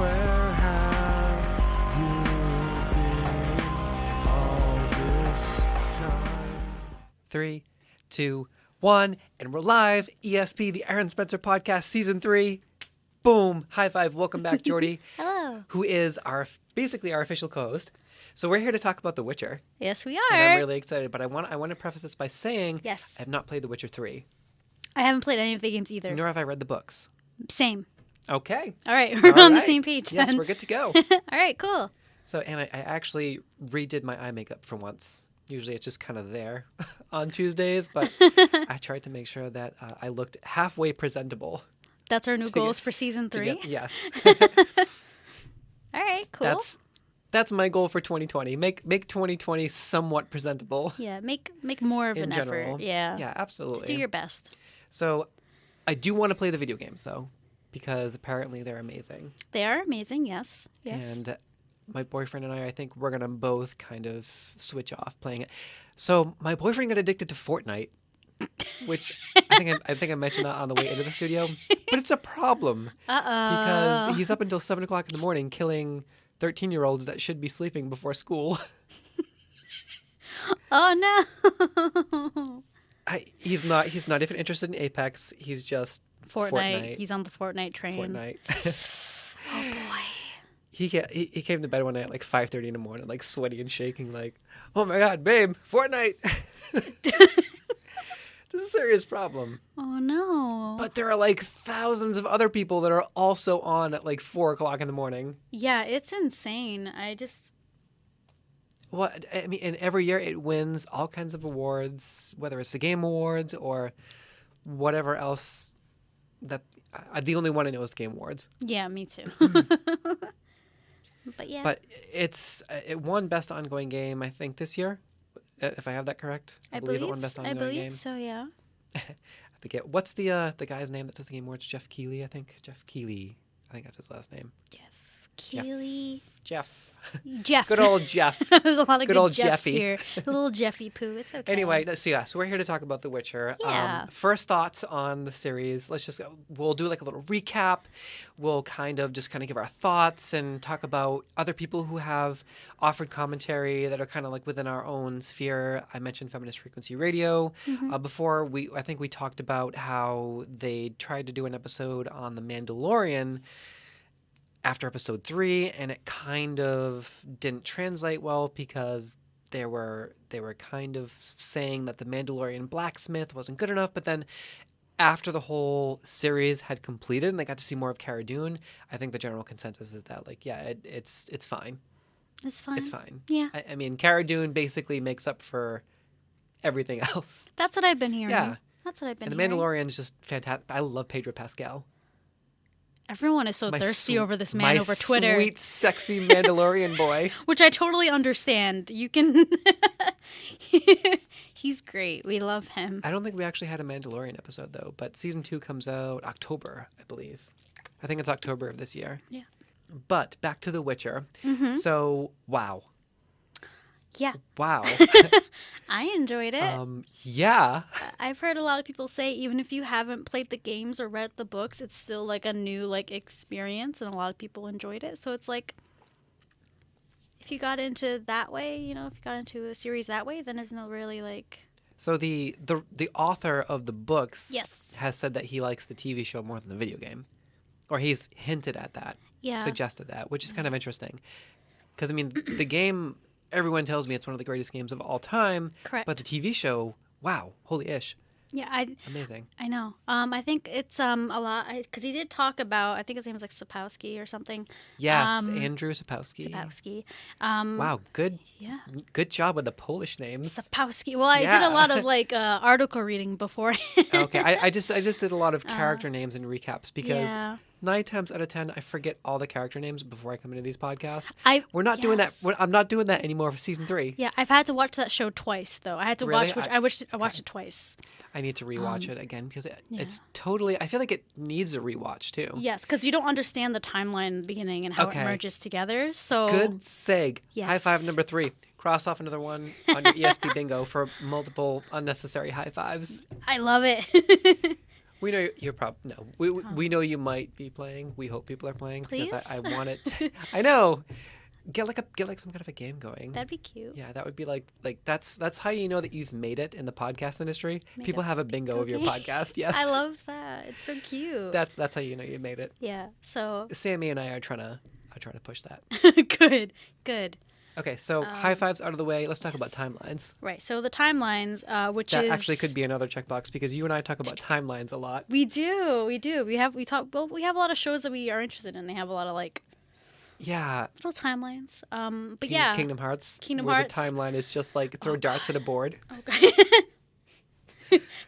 Where have you been all this time? 3, 2, 1, and we're live. ESP, the Aaron Spencer Podcast, Season 3. Boom. High five. Welcome back, Jordy. Hello. Who is basically our official co-host. So we're here to talk about The Witcher. Yes, we are. And I'm really excited, but I want to preface this by saying Yes. I have not played The Witcher 3. I haven't played any of the games either. Nor have I read the books. Same. Okay. All right, we're on the same page Yes, then. we're good to go. All right, cool. So, and I actually redid my eye makeup for once. Usually it's just kind of there on Tuesdays, but I tried to make sure that I looked halfway presentable. That's our new goals for season 3. Yes. All right, cool. That's my goal for 2020. Make 2020 somewhat presentable. Yeah, make more of in an general. effort. Yeah. Yeah, absolutely. Just do your best. So, I do want to play the video games though, because apparently they're amazing. They are amazing, yes. Yes. And my boyfriend and I think we're going to both kind of switch off playing it. So my boyfriend got addicted to Fortnite, which I think I mentioned that on the way into the studio. But it's a problem because he's up until 7 o'clock in the morning killing 13-year-olds that should be sleeping before school. Oh no. He's not even interested in Apex. He's just Fortnite. He's on the Fortnite train. Fortnite. Oh boy. He came to bed one night at like 5:30 in the morning, like sweaty and shaking, like, "Oh my God, babe, Fortnite!" It's a serious problem. Oh no. But there are like thousands of other people that are also on at like 4 o'clock in the morning. Yeah, it's insane. Well, I mean, and every year it wins all kinds of awards, whether it's the Game Awards or whatever else. That the only one I know is the Game Awards. Yeah, me too. But yeah. But it won Best Ongoing Game, I think, this year, if I have that correct. I believe it won Best Ongoing Game. I believe so, yeah. What's the guy's name that does the Game Awards? Jeff Keighley, I think. Jeff Keighley. I think that's his last name. Jeff Keighley. Jeff. Jeff. Good old Jeff. There's a lot of good old Jeffs Jeffy. here. A little Jeffy poo. It's okay. Anyway, so we're here to talk about The Witcher. Yeah. First thoughts on the series. We'll do like a little recap. We'll kind of give our thoughts and talk about other people who have offered commentary that are kind of like within our own sphere. I mentioned Feminist Frequency Radio. Before, I think we talked about how they tried to do an episode on The Mandalorian after episode 3, and it kind of didn't translate well because they were kind of saying that the Mandalorian blacksmith wasn't good enough. But then after the whole series had completed and they got to see more of Cara Dune, I think the general consensus is that it's fine. It's fine. It's fine. Yeah. I mean, Cara Dune basically makes up for everything else. That's what I've been hearing. Yeah. That's what I've been And the hearing. Mandalorian's just fantastic. I love Pedro Pascal. Everyone is so thirsty over this man over Twitter. My sweet, sexy Mandalorian boy. Which I totally understand. You can... He's great. We love him. I don't think we actually had a Mandalorian episode, though. But season 2 comes out October, I believe. I think it's October of this year. Yeah. But back to The Witcher. Mm-hmm. So, wow. Yeah. Wow. I enjoyed it. Yeah. I've heard a lot of people say even if you haven't played the games or read the books, it's still like a new experience, and a lot of people enjoyed it. So it's like, if you got into that way, if you got into a series that way, then it's not really like... So the author of the books Yes. has said that he likes the TV show more than the video game. Or he's hinted at that. Yeah. Suggested that, which is kind of interesting. Because, I mean, the game... Everyone tells me it's one of the greatest games of all time. Correct. But the TV show, wow, holy ish. Yeah, Amazing. I know. I think it's a lot because he did talk about. I think his name was Sapowski or something. Yes, Andrew Sapowski. Sapowski. Wow, good. Yeah. Good job with the Polish names. Sapowski. Well, I did a lot of article reading before. Okay, I just did a lot of character names and recaps because Yeah. 9 times out of 10 I forget all the character names before I come into these podcasts. We're not doing that. Yes. I'm not doing that anymore for season 3. Yeah, I've had to watch that show twice though. I had to Really? watch. I watched it twice. I need to rewatch it again because it's totally. I feel like it needs a rewatch too. Yes, because you don't understand the timeline in the beginning and how it merges together. So Good seg. Yes. High five number 3. Cross off another one on your ESP bingo for multiple unnecessary high fives. I love it. We know you're probably no. We know you might be playing. We hope people are playing because I Please? want it. I know. Get like some kind of a game going. That'd be cute. Yeah, that would be like that's how you know that you've made it in the podcast industry. Make People a have a bingo of your game. podcast. Yes, I love that. It's so cute. that's how you know you made it. Yeah. So Sammy and I are trying to push that. good. Okay, so high fives out of the way. Let's talk about yes. timelines. Right. So the timelines, which That is actually could be another checkbox because you and I talk about timelines a lot. We do. We have a lot of shows that we are interested in. They have a lot of like Yeah, little timelines. But yeah. Kingdom Hearts. Kingdom where Hearts. The timeline is just like throw darts at a board. Okay.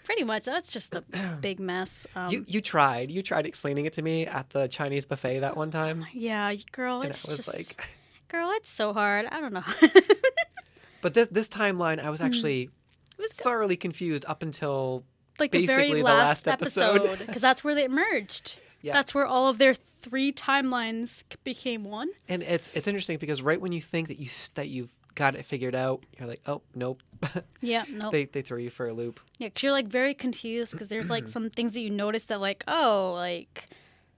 Pretty much. That's just a big mess. You tried explaining it to me at the Chinese buffet that one time, Yeah, girl, and it's I was just like, girl, it's so hard. I don't know. but this timeline, I was actually was good. thoroughly confused up until Like the very basically the last last episode. because that's where they merged. Yeah. That's where all of their 3 timelines became one. And it's interesting because right when you think that you've got it figured out, you're like, oh nope. Yeah, no. They throw you for a loop. Yeah, because you're like very confused because there's like some things that you notice that like, oh, like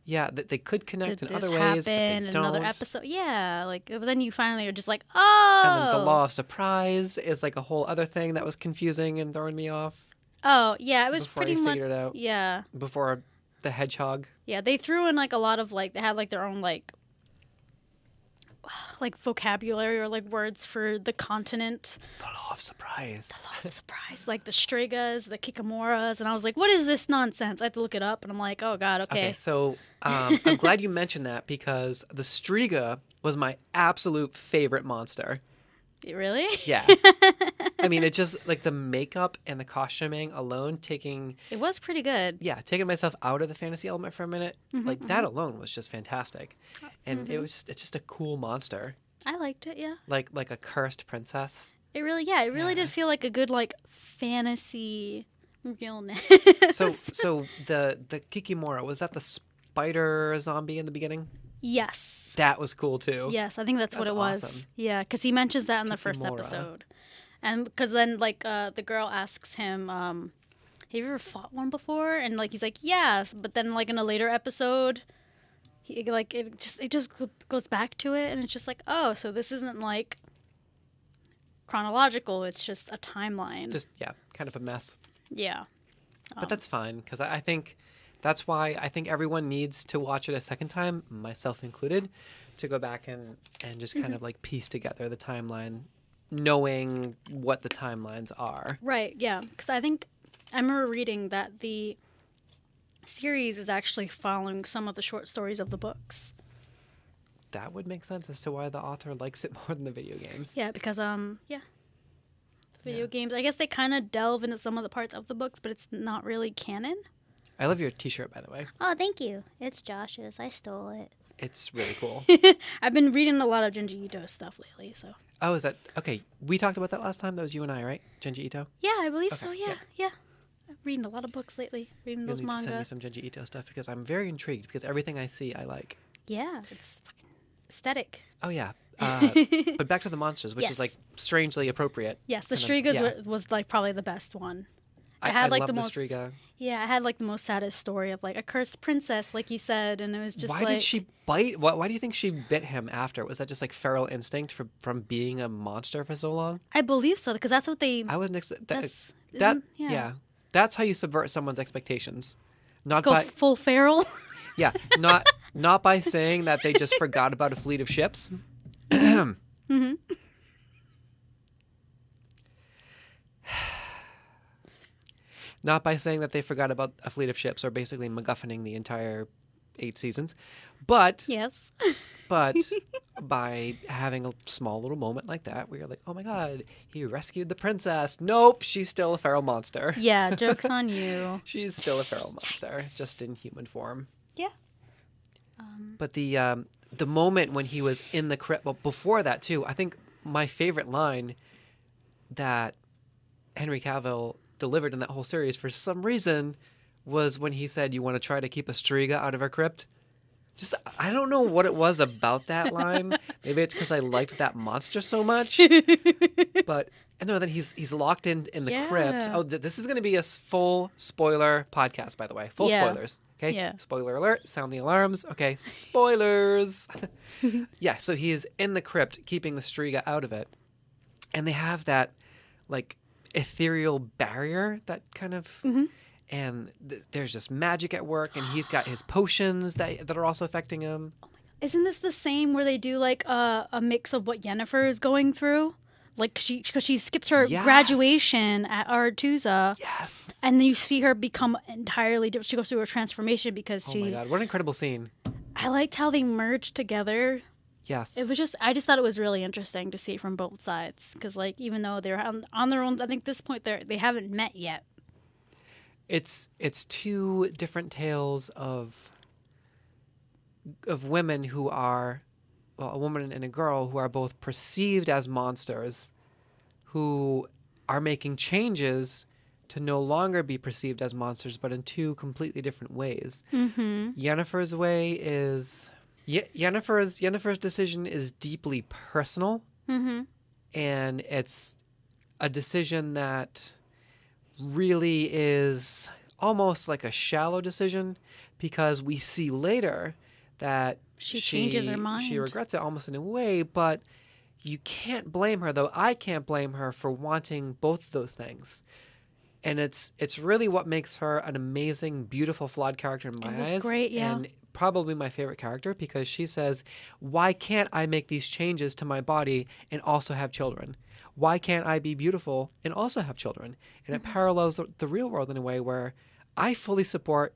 Yeah, they could connect did in this other happen ways, but they in don't. another episode? Yeah, like but then you finally are just like, oh. And then the law of surprise is like a whole other thing that was confusing and throwing me off. Oh, yeah, it was before pretty I much. figured it out. Yeah, Before the hedgehog. yeah. They threw in like a lot of like they had like their own like vocabulary or like words for the continent. The law of surprise. Oh, surprise! Like the Strigas, the Kikamoras, and I was like, "What is this nonsense?" I had to look it up, and I'm like, "Oh God, okay." Okay, so I'm glad you mentioned that because the Striga was my absolute favorite monster. Really? Yeah. I mean, it just like the makeup and the costuming alone, taking It was pretty good. taking myself out of the fantasy element for a minute, like that alone was just fantastic, and it's just a cool monster, I liked it. Yeah. like a cursed princess. It really did feel like a good like fantasy realness. So the Kikimora, was that the spider zombie in the beginning? Yes. That was cool too. Yes, I think that's what That's it was. awesome. Yeah, because he mentions that in the first Kikimora. episode, and because then like the girl asks him, "Have you ever fought one before?" And like he's like, "Yes," but then like in a later episode, he like it just goes back to it, and it's just like, oh, so this isn't like chronological; it's just a timeline. Just kind of a mess. Yeah. But that's fine because I think that's why I think everyone needs to watch it a second time, myself included, to go back and just kind of like piece together the timeline, knowing what the timelines are. Right, yeah. Because I remember reading that the series is actually following some of the short stories of the books. That would make sense as to why the author likes it more than the video games. Yeah, because, the video games, I guess they kind of delve into some of the parts of the books, but it's not really canon. I love your t-shirt, by the way. Oh, thank you. It's Josh's. I stole it. It's really cool. I've been reading a lot of Junji Ito stuff lately, so. Oh, is that... Okay, we talked about that last time. That was you and I, right? Junji Ito? Yeah, I believe Okay, so, yeah. I'm reading a lot of books lately, reading You'll those need to send me manga. some Junji Ito stuff because I'm very intrigued because everything I see, I like. Yeah, it's fucking aesthetic. Oh, yeah. But back to the monsters, which Yes. is like strangely appropriate. Yes, the Kind of- Strigas was like probably the best one. I had like love the the most Striga. Yeah, I had like the most saddest story of like a cursed princess, like you said, and it was just Why like did she bite? Why do you think she bit him after? Was that just like feral instinct from being a monster for so long? I believe so because that's what they. I wasn't That's that. yeah. Yeah, that's how you subvert someone's expectations. Not Go by full feral. not by saying that they just forgot about a fleet of ships. Mm-hmm. Not by saying that they forgot about a fleet of ships or basically MacGuffining the entire 8 seasons, but Yes. but by having a small little moment like that where you're like, oh my god, he rescued the princess. Nope, she's still a feral monster. Yeah, joke's on you. She's still a feral monster, just in human form. Yeah. But the moment when he was in the crypt, well, before that too, I think my favorite line that Henry Cavill delivered in that whole series for some reason was when he said, "You want to try to keep a Striga out of our crypt?" just I don't know what it was about that line. Maybe it's because I liked that monster so much. But and no, then he's locked in the crypt. Yeah. Oh, this is going to be a full spoiler podcast, by the way. Full Yeah. spoilers. Okay. Yeah. Spoiler alert. Sound the alarms. Okay. Spoilers. Yeah. So he is in the crypt, keeping the Striga out of it, and they have that like ethereal barrier that kind of. And there's just magic at work, and he's got his potions that are also affecting him. Isn't this the same where they do like a mix of what Yennefer is going through? Like because she skips her Yes. graduation at Aretuza, Yes. and then you see her become entirely different. She goes through a transformation because Oh my god, what an incredible scene. I liked how they merged together. Yes. It was I just thought it was really interesting to see it from both sides because like even though they're on their own, I think at this point they haven't met yet. It's two different tales of women who are, well, a woman and a girl who are both perceived as monsters, who are making changes to no longer be perceived as monsters, but in two completely different ways. Yennefer's way is Yennefer's decision is deeply personal, and it's a decision that really is almost like a shallow decision because we see later that She changes her mind. She regrets it almost in a way, but you can't blame her, though. I can't blame her for wanting both of those things. And it's really what makes her an amazing, beautiful, flawed character in my eyes. It was great, yeah. And probably my favorite character because she says, why can't I make these changes to my body and also have children? Why can't I be beautiful and also have children? And it parallels the real world in a way where I fully support,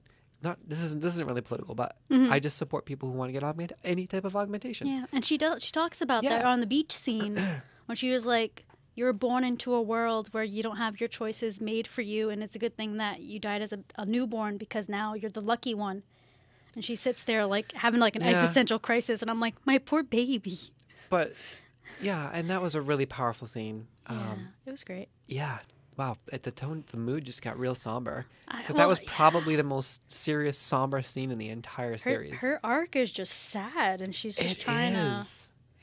this isn't really political, but I just support people who want to get any type of augmentation. Yeah, and she talks about that Yeah. on the beach scene when she was like, you were born into a world where you don't have your choices made for you, and it's a good thing that you died as a newborn because now you're the lucky one. And she sits there like having like an Yeah. existential crisis, and I'm like, my poor baby. But yeah, and that was a really powerful scene. Yeah, it was great. Yeah. Wow. At the mood just got real somber. Because well, that was probably the most serious, somber scene in the entire series. Her arc is just sad, and she's just trying to.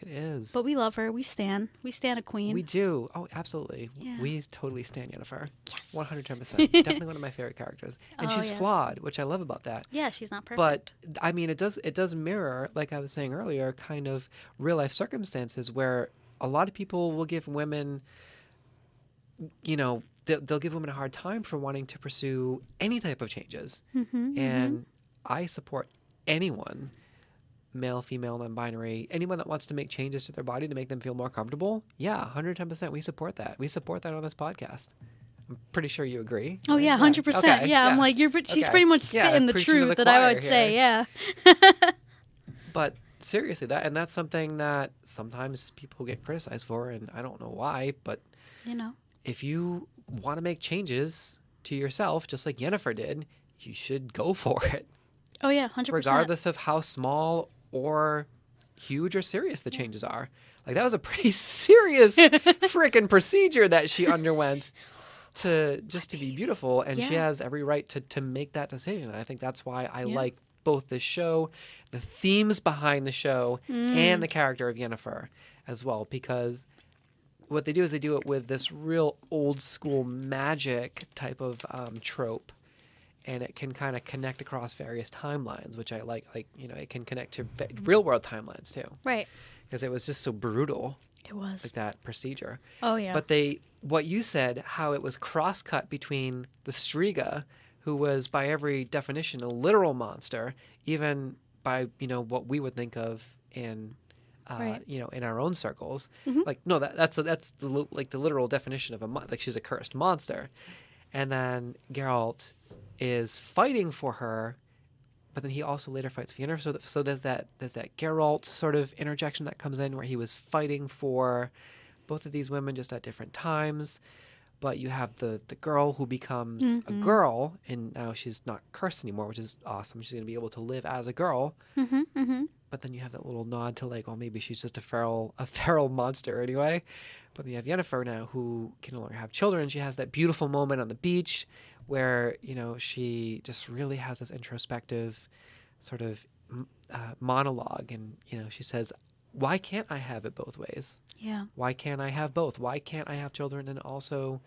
It is. But we love her. We stan a queen. We do. Oh, absolutely. Yeah. We totally stand Yennefer. Yes. 110%. Definitely one of my favorite characters. And Oh, she's yes. flawed, which I love about that. Yeah, she's not perfect. But I mean, it does mirror, like I was saying earlier, kind of real life circumstances where a lot of people will give women, they'll give women a hard time for wanting to pursue any type of changes. And I support anyone, male, female, non-binary, anyone that wants to make changes to their body to make them feel more comfortable. Yeah, 110%. We support that. We support that on this podcast. I'm pretty sure you agree. Oh right? yeah, 100%. Okay, Yeah, I'm like she's Okay. pretty much spitting the preaching to truth the that I choir would say. here. Yeah. But seriously, that's something that sometimes people get criticized for, and I don't know why, but if you want to make changes to yourself, just like Yennefer did, you should go for it. Oh yeah, 100%. Regardless of how small or huge or serious the changes are. Like, that was a pretty serious freaking procedure that she underwent to be beautiful, and she Yeah. has every right to make that decision. And I think that's why I like both the show, the themes behind the show, and the character of Yennefer as well, because what they do is they do it with this real old school magic type of trope, and it can kind of connect across various timelines, which I like. Like, it can connect to real world timelines too, Right. because it was just so brutal, It was. like that procedure. Oh yeah. But what you said, how it was cross-cut between the Striga, who was by every definition a literal monster, even by what we would think of in Right. in our own circles. Like, no, that's the literal definition of like, she's a cursed monster. And then Geralt is fighting for her, but then he also later fights for Yennefer. So there's that Geralt sort of interjection that comes in where he was fighting for both of these women just at different times. But you have the girl who becomes a girl, and now she's not cursed anymore, which is awesome. She's going to be able to live as a girl. But then you have that little nod to, like, well, maybe she's just a feral monster anyway. But then you have Yennefer now, who can no longer have children. She has that beautiful moment on the beach where she just really has this introspective sort of monologue, and she says, "Why can't I have it both ways? Yeah. Why can't I have both? Why can't I have children and also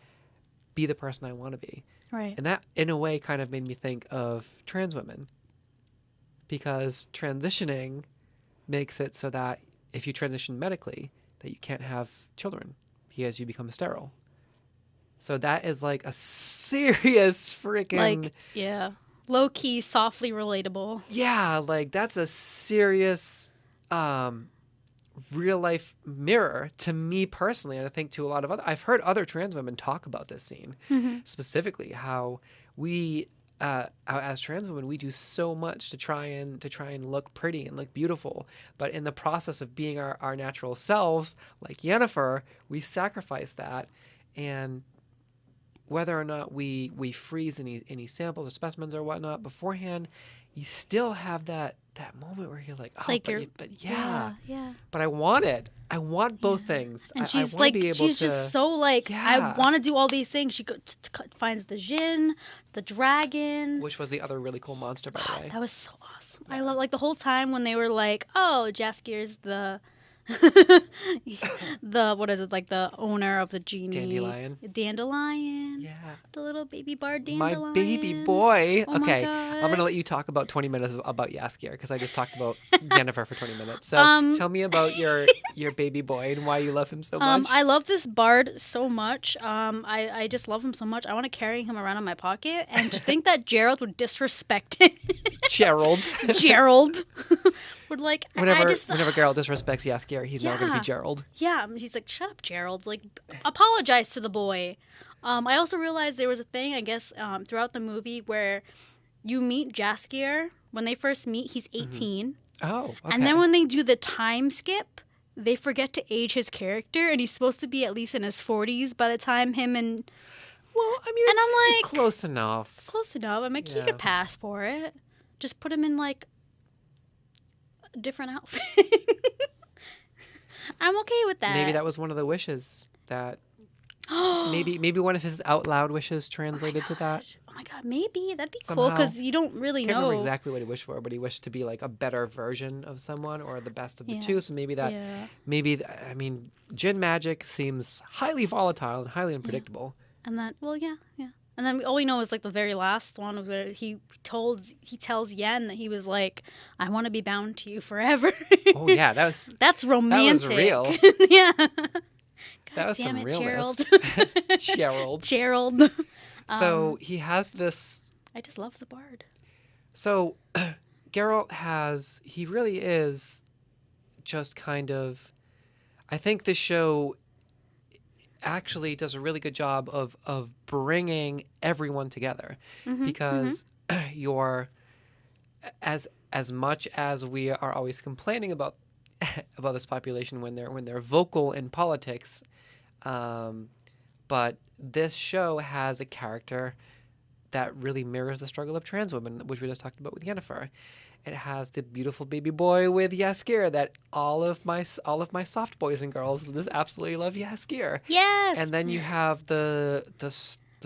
be the person I want to be?" Right. And that, in a way, kind of made me think of trans women, because transitioning makes it so that if you transition medically, that you can't have children because you become sterile. So that is like a serious freaking... Like, yeah. Low-key, softly relatable. Yeah, like that's a serious real-life mirror to me personally, and I think to a lot of other... I've heard other trans women talk about this scene, specifically how we... as trans women, we do so much to try and look pretty and look beautiful, but in the process of being our natural selves, like Yennefer, we sacrifice that. And whether or not we freeze any samples or specimens or whatnot beforehand, you still have that moment where you're like, oh, Like but yeah, yeah. but I want it. I want both things. And I she's wanna like, be able she's to... just so like, Yeah. I want to do all these things. She finds the Jinn, the dragon. Which was the other really cool monster, by the way. That was so awesome. I love, like, the whole time when they were like, oh, Jaskier's the what is it, like the owner of the genie? Dandelion. Yeah. The little baby bard dandelion. My baby boy. Oh my Okay, God. I'm gonna let you talk about 20 minutes about Jaskier, because I just talked about Yennefer for 20 minutes. So tell me about your baby boy and why you love him so much. I love this bard so much. I just love him so much. I want to carry him around in my pocket. And to think that Geralt would disrespect him. Gerald. Gerald would like. Whenever I just, Geralt disrespects Jaskier, he's now gonna be Yeah. Gerald. Yeah, he's like, shut up, Gerald. Like, apologize to the boy. I also realized there was a thing, I guess, throughout the movie where you meet Jaskier. When they first meet, he's 18. Oh, okay. And then when they do the time skip, they forget to age his character, and he's supposed to be at least in his 40s by the time him and... Well, I mean, And it's I'm like- close enough. Close enough. I'm like, he Yeah. could pass for it. Just put him in, like, a different outfit. I'm okay with that. Maybe that was one of the wishes that... maybe one of his out loud wishes translated to that. Oh my god, maybe. That'd be cool, Somehow. because you don't really Can't know. remember exactly what he wished for, but he wished to be like a better version of someone or the best of the Yeah. two. So maybe that, Yeah. I mean, Jinn magic seems highly volatile and highly unpredictable. And then, well, yeah. And then all we know is like the very last one where he tells Yen that he was like, I want to be bound to you forever. Oh yeah, That's romantic. real. Yeah. That was damn some it, realness. Gerald. Gerald. So he has this. I just love the bard. So Geralt he really is just kind of, I think this show actually does a really good job of bringing everyone together, because you're, as much as we are always complaining about this population when they're vocal in politics, but this show has a character that really mirrors the struggle of trans women, which we just talked about with Yennefer. It has the beautiful baby boy with Jaskier that all of my soft boys and girls just absolutely love Jaskier. Yes. And then you have the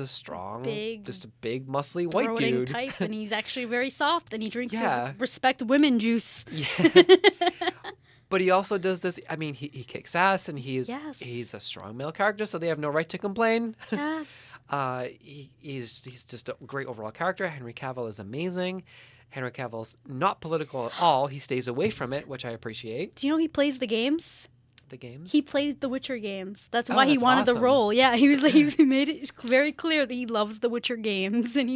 strong, Big, just a big muscly white throating dude. type, and he's actually very soft, and he drinks Yeah. his respect women juice. Yeah. But he also does this. I mean, he kicks ass, and he's a strong male character, so they have no right to complain. Yes. He's just a great overall character. Henry Cavill is amazing. Henry Cavill's not political at all. He stays away from it, which I appreciate. Do you know he plays the games? The games. He played the Witcher games. That's Oh, why he that's wanted the awesome. role. Yeah, he was like, he made it very clear that he loves the Witcher games. And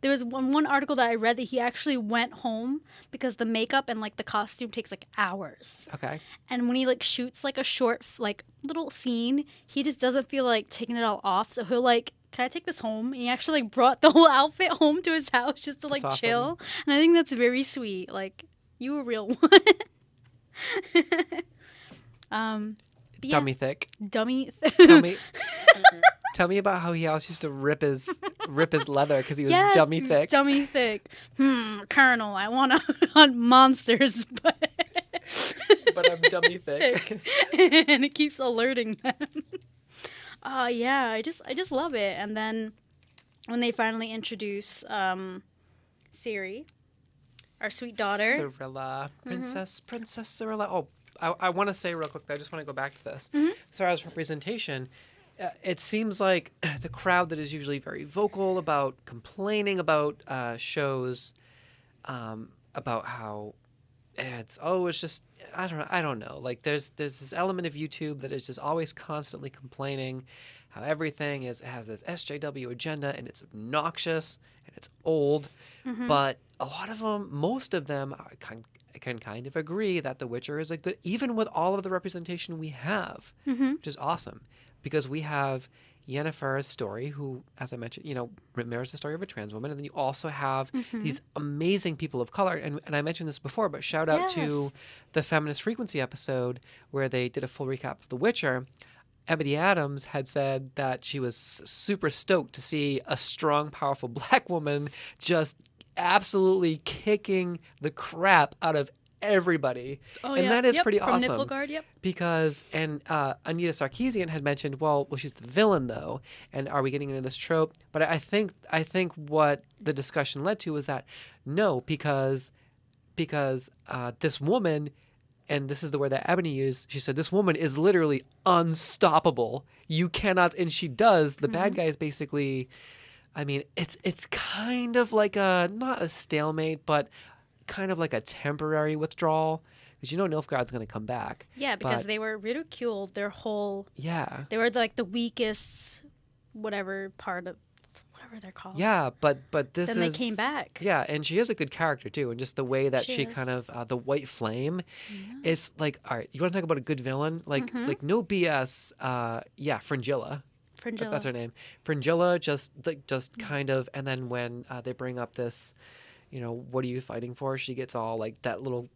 there was one article that I read that he actually went home because the makeup and like the costume takes like hours. Okay. And when he like shoots like a short like little scene, he just doesn't feel like taking it all off. So he'll like, can I take this home? And he actually like brought the whole outfit home to his house just to like That's awesome. chill. And I think that's very sweet. Like, you a real one. But yeah, Dummy thick. dummy. Tell me about how he always used to rip his leather because he was Yes, dummy thick. Dummy thick. Colonel, I want to hunt monsters, but But I'm dummy thick. and it keeps alerting them. Yeah, I just love it. And then when they finally introduce Ciri, Our sweet daughter. Cirilla, Princess Cirilla. Oh, I want to say real quick, I just want to go back to this. As far as representation, it seems like the crowd that is usually very vocal about complaining about shows, about how it's just I don't know. Like there's this element of YouTube that is just always constantly complaining how everything has this SJW agenda and it's obnoxious and it's old. But a lot of them, most of them, I can kind of agree that The Witcher is a good, even with all of the representation we have, which is awesome, because we have Yennefer's story, who, as I mentioned, mirrors the story of a trans woman, and then you also have these amazing people of color, and I mentioned this before, but shout out to the Feminist Frequency episode where they did a full recap of The Witcher. Ebony Adams had said that she was super stoked to see a strong, powerful black woman just absolutely kicking the crap out of everybody. That is pretty awesome. From Niflgaard, Because, and Anita Sarkeesian had mentioned, well, she's the villain though, and are we getting into this trope? But I think what the discussion led to was that no, because this woman, and this is the word that Ebony used, she said, this woman is literally unstoppable. You cannot, and she does. The bad guy is basically, I mean, it's kind of like not a stalemate, but kind of like a temporary withdrawal. Because Nilfgaard's going to come back. Yeah, because they were ridiculed their whole... Yeah. They were like the weakest, whatever part of... Whatever they're called. Yeah, but this then they came back. Yeah, and she is a good character too, and just the way that she is. kind of the White Flame is like, all right, you want to talk about a good villain? Like no BS. Fringilla. That's her name. Fringilla just kind of, and then when they bring up this, what are you fighting for? She gets all like that little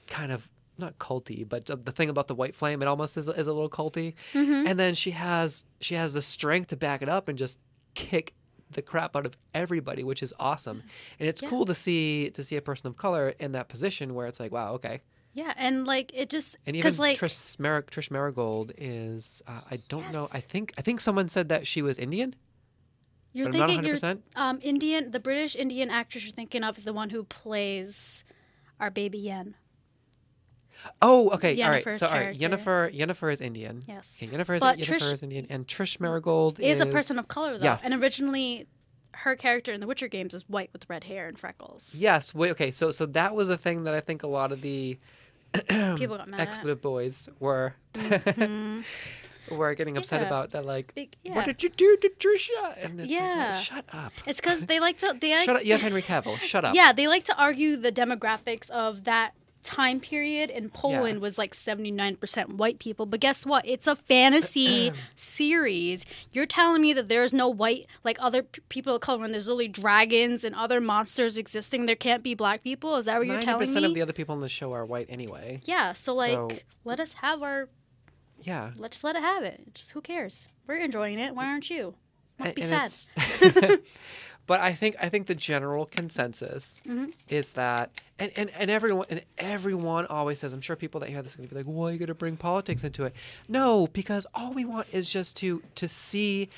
kind of not culty, but the thing about the White Flame, it almost is a little culty. And then she has the strength to back it up and just kick the crap out of everybody, which is awesome. And it's cool to see a person of color in that position where it's like, wow, okay. Yeah, and like it just, and even like Trish Marigold is I don't know. I think someone said that she was Indian. You're but thinking I'm not 100%. You're Indian. The British Indian actress you're thinking of is the one who plays our baby Yen. Oh, okay. All right. Yennefer's So, all right. character. Yennefer is Indian. Yes. Okay, Yennefer Trish is Indian, and Trish Marigold is a person of color though. Yes. And originally, her character in the Witcher games is white with red hair and freckles. Yes. Wait. Okay. So that was a thing that I think a lot of the people got mad expletive boys were were getting upset about. That like, what did you do to Trisha? And it's like, shut up. It's because they like to. Shut up. You have Henry Cavill. Shut up. Yeah, they like to argue the demographics of that time period in Poland was like 79% white people, but guess what? It's a fantasy series. You're telling me that there's no white, like other people of color, when there's literally dragons and other monsters existing, there can't be black people? Is that what you're telling me? 90% of the other people on the show are white anyway. Yeah, so let us have our... Yeah. Let's just let it have it. Just who cares? We're enjoying it. Why aren't you? Must be sad. But I think the general consensus is that, and everyone always says, I'm sure people that hear this are going to be like, well, you got to bring politics into it. No, because all we want is just to see,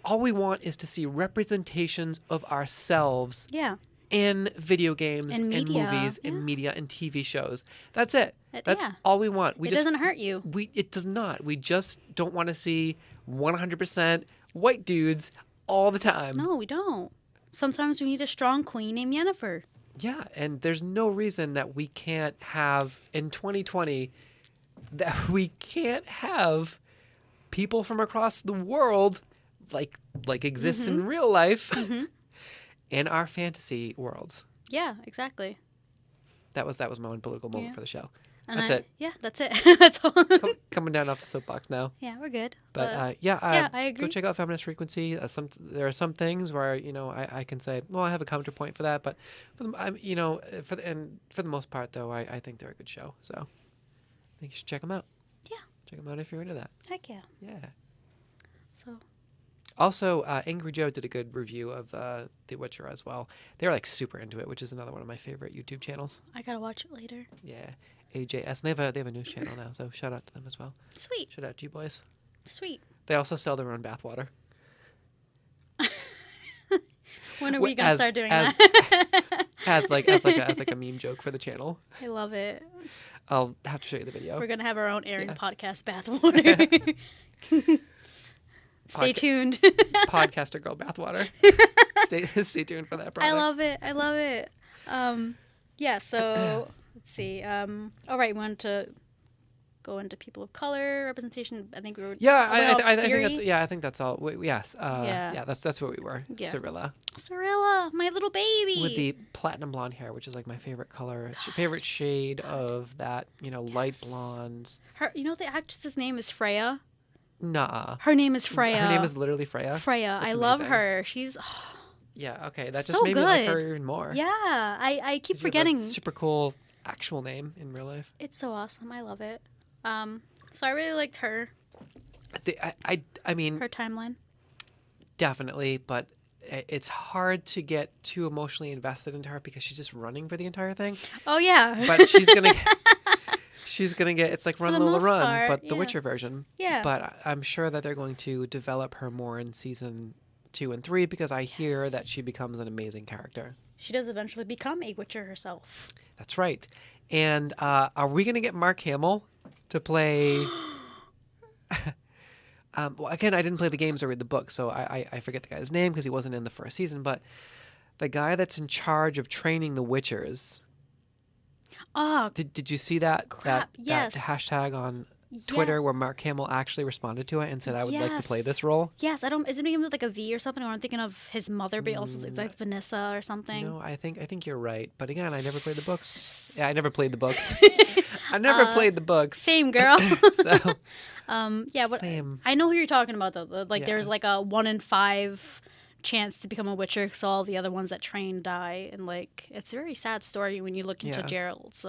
all we want is to see representations of ourselves in video games and movies and media and TV shows. That's it. That's all we want. It doesn't hurt you. It does not. We just don't want to see 100% white dudes all the time. No, we don't. Sometimes we need a strong queen named Yennefer. Yeah, and there's no reason that we can't have, in 2020, that we can't have people from across the world like exists in real life in our fantasy worlds. Yeah, exactly. That was my own political moment for the show. And that's it. Yeah, that's it. That's all. Coming down off the soapbox now. Yeah, we're good. But I agree. Go check out Feminist Frequency. There are some things where I can say, well, I have a counterpoint for that, but for the most part though, I think they're a good show. So I think you should check them out. Yeah. Check them out if you're into that. Heck yeah. Yeah. So. Also, Angry Joe did a good review of The Witcher as well. They're like super into it, which is another one of my favorite YouTube channels. I gotta watch it later. Yeah. AJS. And they have a news channel now, so shout out to them as well. Sweet. Shout out to you boys. Sweet. They also sell their own bathwater. When are we gonna start doing that? as like a meme joke for the channel. I love it. I'll have to show you the video. We're gonna have our own Eryn Yeah. podcast bathwater. Stay tuned. Podcaster girl bathwater. Stay tuned for that product. I love it. I love it. Yeah. So let's see. All right. We wanted to go into people of color representation. I think we were. Yeah, I I think that's all. Yes. Yeah. That's where we were. Yeah. Cirilla my little baby. with the platinum blonde hair, which is like my favorite color, favorite shade of that. Light blonde. Her. The actress's name is Freya. Nah. Her name is Freya. Her name is literally Freya. Freya. That's I love amazing. her. She's. Yeah. Okay. That So just made me like good. her even more. Yeah. I keep 'Cause you have a forgetting. super cool actual name in real life. It's so awesome. I love it. So I really liked her I mean, her timeline. definitely, but it's hard to get too emotionally invested into her because she's just running for the entire thing. Oh yeah. But she's gonna get it's like Run the Lola most Run, part, but the yeah. Witcher version. Yeah. But I'm sure that they're going to develop her more in season 2 and 3 because I hear that she becomes an amazing character. She does eventually become a Witcher herself. That's right. And are we gonna get Mark Hamill to play? Well, again, I didn't play the games or read the book, so I forget the guy's name because he wasn't in the first season. But the guy that's in charge of training the Witchers. Oh, Did you see that Crap, yes. that hashtag on Twitter where Mark Hamill actually responded to it and said, "I would like to play this role"? Yes, I don't. Is it beginning with like a V or something? Or I'm thinking of his mother, but also like Vanessa or something. No, I think you're right. But again, I never played the books. Yeah, I never played the books. I never played the books. Same girl. So yeah, but same. I know who you're talking about though. Like Yeah. there's like a 1 in 5 chance to become a Witcher, so all the other ones that train die, and like it's a very sad story when you look into Yeah. Geralt's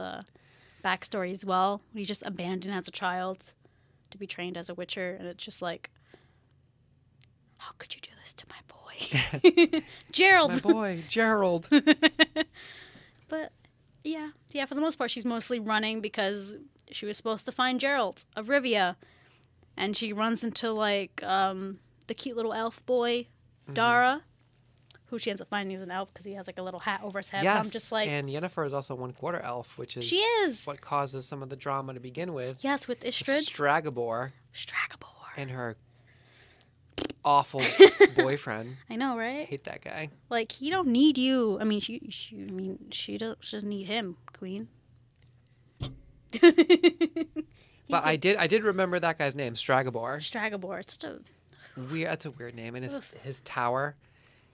backstory as well. He's just abandoned as a child to be trained as a Witcher, and it's just like, how could you do this to my boy, Geralt? My boy, Gerald. But yeah, for the most part, she's mostly running because she was supposed to find Geralt of Rivia, and she runs into like the cute little elf boy, Dara, who she ends up finding is an elf because he has like a little hat over his head. Yes, And I'm just like, and Yennefer is also 1/4 elf, which is She is. what causes some of the drama to begin with. yes, with Istrid, Stragobor Stragobor. and her awful boyfriend. I know, I right? hate that guy. Like he don't need you. I mean, she doesn't need him, Queen. But I did remember that guy's name, Stragobor. Stragobor. It's such a That's a weird name, and his tower.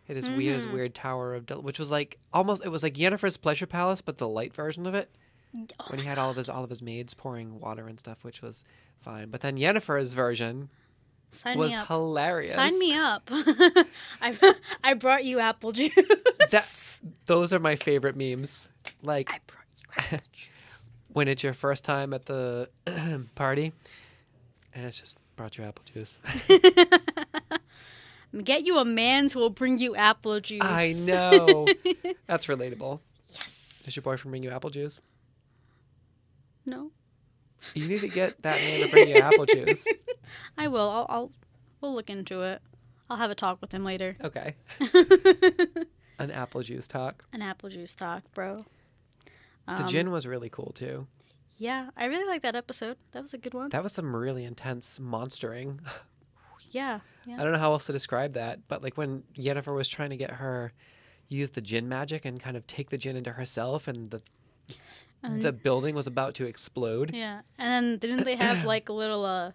It is weird, his weird tower of, which was like almost. It was like Yennefer's pleasure palace, but the light version of it. When he had all of his maids pouring water and stuff, which was fine. But then Yennefer's version sign was me up. hilarious. Sign me up. I brought you apple juice. Those are my favorite memes. Like I brought you apple juice. when it's your first time at the party, and it's just brought you apple juice. Get you a man who will bring you apple juice. I know. That's relatable. Yes. Does your boyfriend bring you apple juice? No. You need to get that man to bring you apple juice. I will. We'll look into it. I'll have a talk with him later. Okay. An apple juice talk. An apple juice talk, bro. The gin was really cool too. Yeah, I really like that episode. That was a good one. That was some really intense monstering. Yeah. I don't know how else to describe that, but like when Yennefer was trying to get her use the gin magic and kind of take the gin into herself, and the building was about to explode. Yeah. And then didn't they have like a little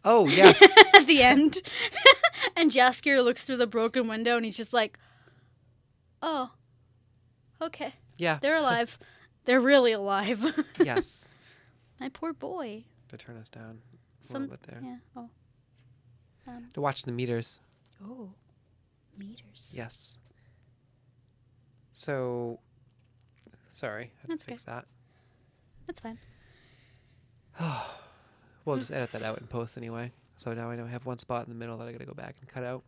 Oh yes. at the end? And Jaskier looks through the broken window and he's just like, "Oh. Okay. Yeah. They're alive. They're really alive." Yes. My poor boy. To turn us down a Some little bit there. Yeah. Oh. To watch the meters. Oh. Meters. Yes. So, sorry, I have That's to fix that. That's fine. We'll just edit that out in post anyway. So now I know I have one spot in the middle that I gotta go back and cut out.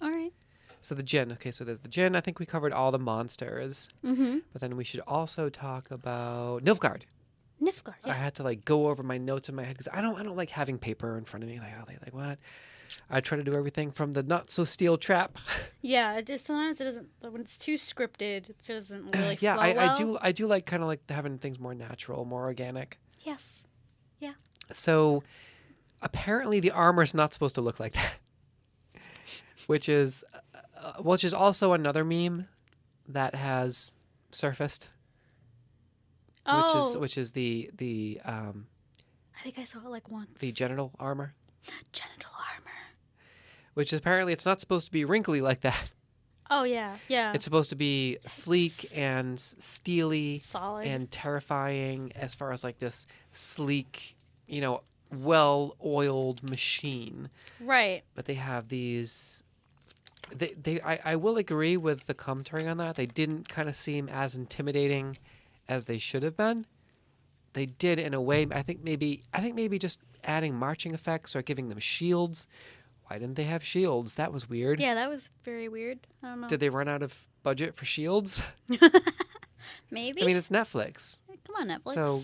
All right. So the gin. Okay, so there's the gin. I think we covered all the monsters. Mm-hmm. But then we should also talk about Nilfgaard. Nilfgaard. I Yeah. had to like go over my notes in my head because I don't like having paper in front of me. Like what? I try to do everything from the not so steel trap. Yeah, it just sometimes it doesn't. When it's too scripted, it doesn't really Yeah, flow well. I do like kind of like having things more natural, more organic. Yes. So apparently the armor's not supposed to look like that, which is also another meme that has surfaced, Oh, which is the I think I saw it like once. the genital armor, Genital armor. which is apparently it's not supposed to be wrinkly like that. Oh yeah, yeah. It's supposed to be sleek Yes. and steely solid. and terrifying as far as like this sleek, well-oiled machine. Right. But they have these. I will agree with the commentary on that. They didn't kind of seem as intimidating as they should have been. They did in a way. I think maybe just adding marching effects or giving them shields. Why didn't they have shields? That was weird. Yeah, that was very weird. I don't know. Did they run out of budget for shields? Maybe. I mean, it's Netflix. Come on, Netflix. So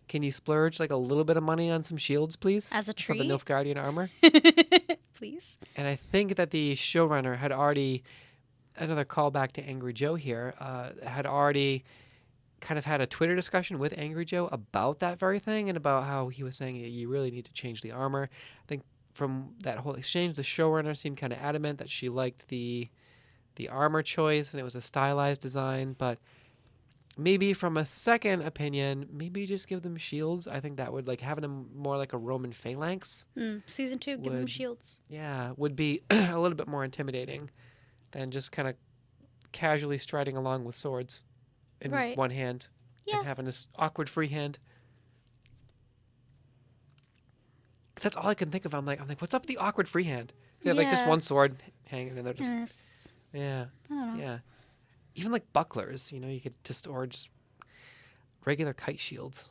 can you splurge like a little bit of money on some shields, please? As a For the treat? Nilfgaardian armor. Please. And I think that the showrunner had already, another callback to Angry Joe here, had already kind of had a Twitter discussion with Angry Joe about that very thing and about how he was saying you really need to change the armor. I think from that whole exchange, the showrunner seemed kind of adamant that she liked the armor choice and it was a stylized design, but maybe from a second opinion, maybe just give them shields. I think that would like having them more like a Roman phalanx. Season 2, give them Would- shields. Yeah, would be a little bit more intimidating than just kind of casually striding along with swords in Right. one hand Yeah. and having this awkward free hand. That's all I can think of. I'm like, what's up with the awkward free hand? They have like just Yeah. one sword hanging and they're just Yes. yeah, I don't know. yeah. Even like bucklers, you could just or just regular kite shields.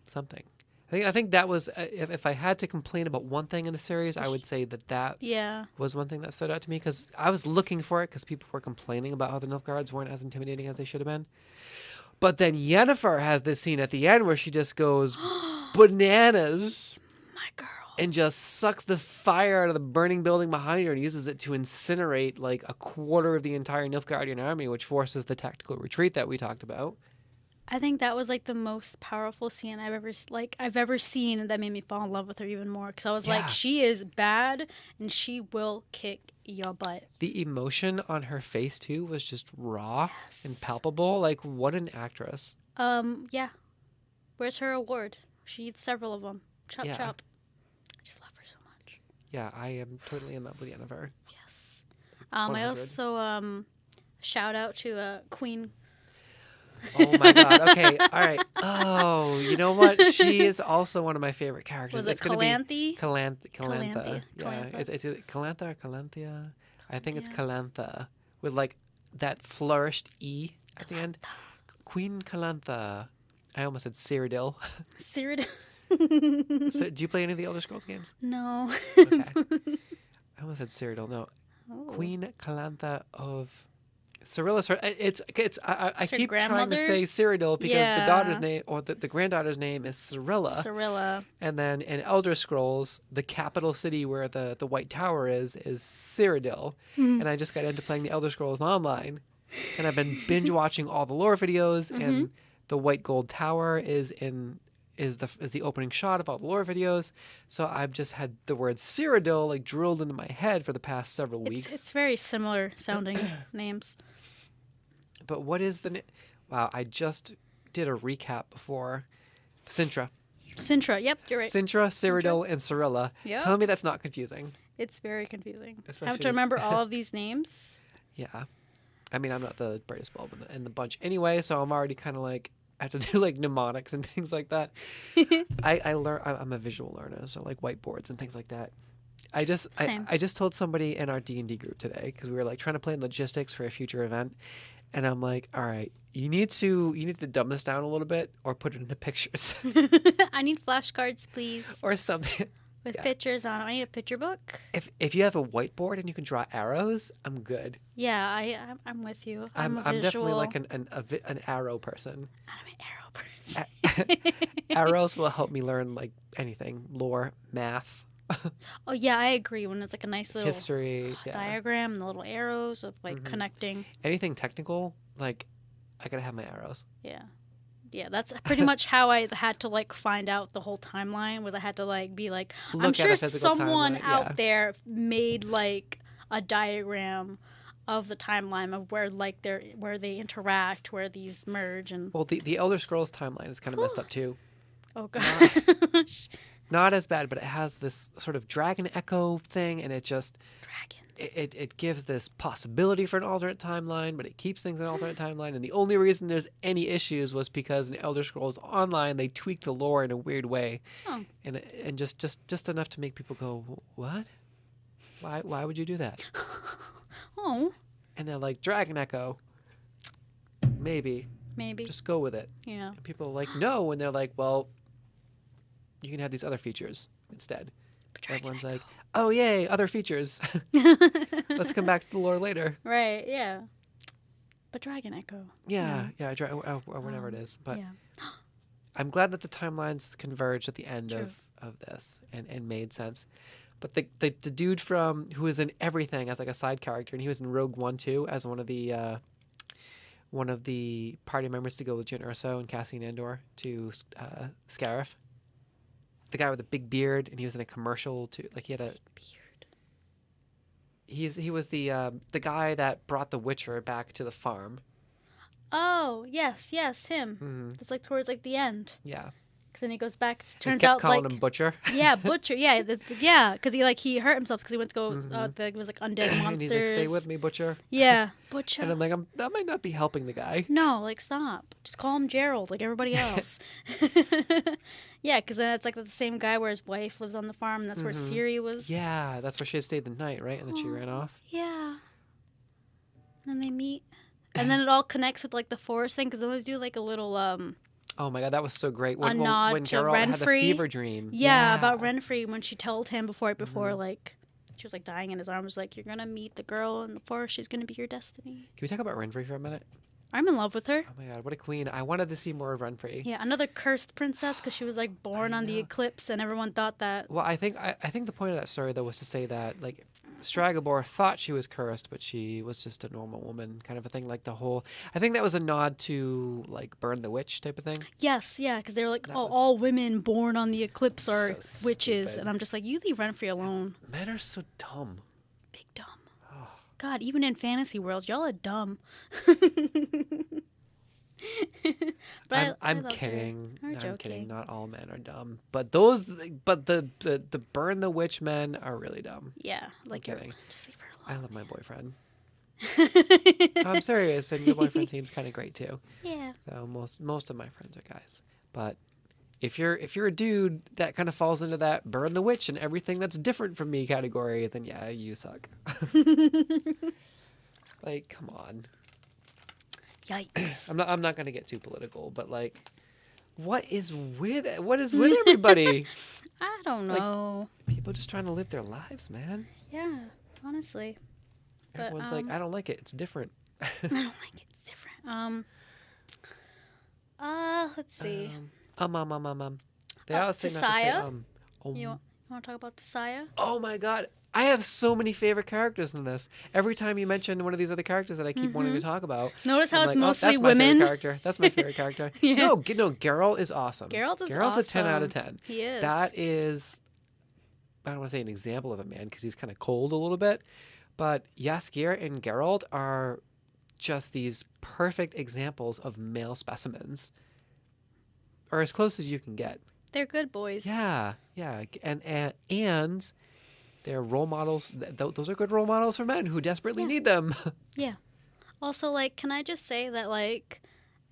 Something. I think that was if I had to complain about one thing in the series, I would say that Yeah. was one thing that stood out to me because I was looking for it because people were complaining about how the Nilfgaards weren't as intimidating as they should have been. But then Yennefer has this scene at the end where she just goes bananas My girl. and just sucks the fire out of the burning building behind her and uses it to incinerate like a quarter of the entire Nilfgaardian army, which forces the tactical retreat that we talked about. I think that was like the most powerful scene I've ever seen, and that made me fall in love with her even more because I was Yeah. like, she is bad and she will kick your butt. The emotion on her face too was just raw and palpable. Like, what an actress. Yeah. Where's her award? She needs several of them. Chop Yeah. chop. I just love her so much. Yeah, I am totally in love with Yennefer. Yes. I 100. also shout out to Queen. Oh my god. Okay. All right. Oh, you know what? She is also one of my favorite characters. Was it It's gonna be Calanthe? Calantha. Calanthe. Yeah. Calantha. Is it Calantha or Calanthea? I think it's Yeah. Calantha with like that flourished E at the end. Queen Calantha. I almost said Cyrodiil. Cyrodiil. So, do you play any of the Elder Scrolls games? No. Okay. I almost said Cyrodiil. No. Oh. Queen Calantha of Cyrilla. It's I It's her keep trying to grandmother? say Cyrodiil because the Yeah. daughter's name or the granddaughter's name is Cyrilla. Cyrilla. And then in Elder Scrolls, the capital city where the White Tower is Cyrodiil. Mm-hmm. And I just got into playing the Elder Scrolls online, and I've been binge watching all the lore videos. Mm-hmm. And the White Gold Tower is the opening shot of all the lore videos. So I've just had the word Cyrodiil like drilled into my head for the past several weeks. It's very similar sounding names. But what is the? Wow, I just did a recap before. Sintra. Sintra. Yep, you're right. Sintra, Cyrodiil, and Cyrilla. Yep. Tell me that's not confusing. It's very confusing. I have Especially- to remember all of these names. Yeah. I mean, I'm not the brightest bulb in the bunch anyway, so I'm already kind of like, I have to do like mnemonics and things like that. I'm a visual learner, so like whiteboards and things like that. I Same. just told somebody in our D&D group today because we were like trying to plan logistics for a future event, and I'm like, all right, you need to dumb this down a little bit or put it into pictures I need flashcards, please. or something. With Yeah. pictures on it. I need a picture book. If you have a whiteboard and you can draw arrows, I'm good. Yeah, I'm with you. I'm a visual. definitely like an arrow person. I'm an arrow person. Arrows will help me learn like anything, lore, math, Oh yeah, I agree. When it's like a nice little history, yeah. diagram and the little arrows of like connecting. Anything technical, like I gotta have my arrows. Yeah. Yeah, that's pretty much how I had to like find out the whole timeline was I had to like be like I'm Look at sure a physical someone timeline, out yeah. there made like a diagram of the timeline of where like where they interact, where these merge and Well, the Elder Scrolls timeline is kind of messed up too. oh gosh. Not as bad, but it has this sort of dragon echo thing, and it just Dragons. it gives this possibility for an alternate timeline, but it keeps things in an alternate timeline. And the only reason there's any issues was because in Elder Scrolls Online they tweaked the lore in a weird way, Oh. and just enough to make people go, what? Why would you do that? Oh, And they're like, Dragon Echo, maybe maybe. just go with it. Yeah. And people are like, no, and they're like, well, you can have these other features instead. Everyone's like, oh yay, other features. Let's come back to the lore later. Right, yeah. But Dragon Echo. Yeah, or whatever it is. But Yeah. I'm glad that the timelines converged at the end True. of this and made sense. But the dude from who was in everything as like a side character, and he was in Rogue One too as one of the party members to go with Jyn Erso and Cassian Andor to Scarif. The guy with the big beard, and he was in a commercial too. Like he had a Beard. he was the guy that brought the Witcher back to the farm. Oh, yes, him. Mm-hmm. It's like towards like the end. Yeah, Because then he goes back. It he turns kept out calling like him Butcher. yeah, butcher. Yeah, yeah. Because he hurt himself because he went to go. It was like undead monsters. And he's like, "Stay with me, Butcher." Yeah, butcher. And I'm like, that might not be helping the guy. No, like stop. Just call him Gerald, like everybody else. Yeah, because then it's like the same guy where his wife lives on the farm, and that's where Ciri was. Yeah, that's where she had stayed the night, right? And then she ran off. Yeah. And then they meet, and then it all connects with like the forest thing because then they do like a little Oh my god, that was so great. When nod to Geralt had the Renfrey. fever dream. Yeah, about Renfrey when she told him before like she was like dying in his arms, like you're gonna meet the girl in the forest. She's gonna be your destiny. Can we talk about Renfrey for a minute? I'm in love with her. Oh my god, what a queen! I wanted to see more of Renfrey. Yeah, another cursed princess because she was like born on the eclipse, and everyone thought that. Well, I think the point of that story though was to say that like Stragobor thought she was cursed, but she was just a normal woman, kind of a thing. Like the whole, I think that was a nod to like Burn the Witch type of thing. Yes, yeah, because they're like, That oh, was- all women born on the eclipse are So witches, stupid. and I'm just like, you leave Renfrey alone. Men are so dumb. Big dumb. Oh. God, even in fantasy worlds, y'all are dumb. But I I'm loved her. kidding. We're No, I'm joking. kidding. Not all men are dumb, but the Burn the Witch men are really dumb. Yeah, like you're, kidding. just leave her I alone. love my boyfriend. I'm serious, and your boyfriend seems kind of great too. Yeah. So most of my friends are guys, but if you're a dude that kind of falls into that Burn the Witch and everything that's different from me category, then yeah, you suck. Like, come on. Yikes. I'm not gonna get too political, but like, what is with everybody? I don't like- know. People just trying to live their lives, man. Yeah, honestly. But, Everyone's like, I don't like it. It's different. I don't like it. It's different. Let's see. They always say not to say Tisaya? You want to talk about Tisaya? Oh my god. I have so many favorite characters in this. Every time you mention one of these other characters that I keep wanting to talk about, Notice how I'm it's like, mostly that's my women. favorite character. That's my favorite character. Yeah. No, Geralt is awesome. Geralt is Geralt's awesome. a 10 out of 10. He is. That is, I don't want to say an example of a man because he's kind of cold a little bit, but Jaskier and Geralt are just these perfect examples of male specimens, or as close as you can get. They're good boys. Yeah, and they're role models. Those are good role models for men who desperately need them. Yeah. Also, like, can I just say that, like,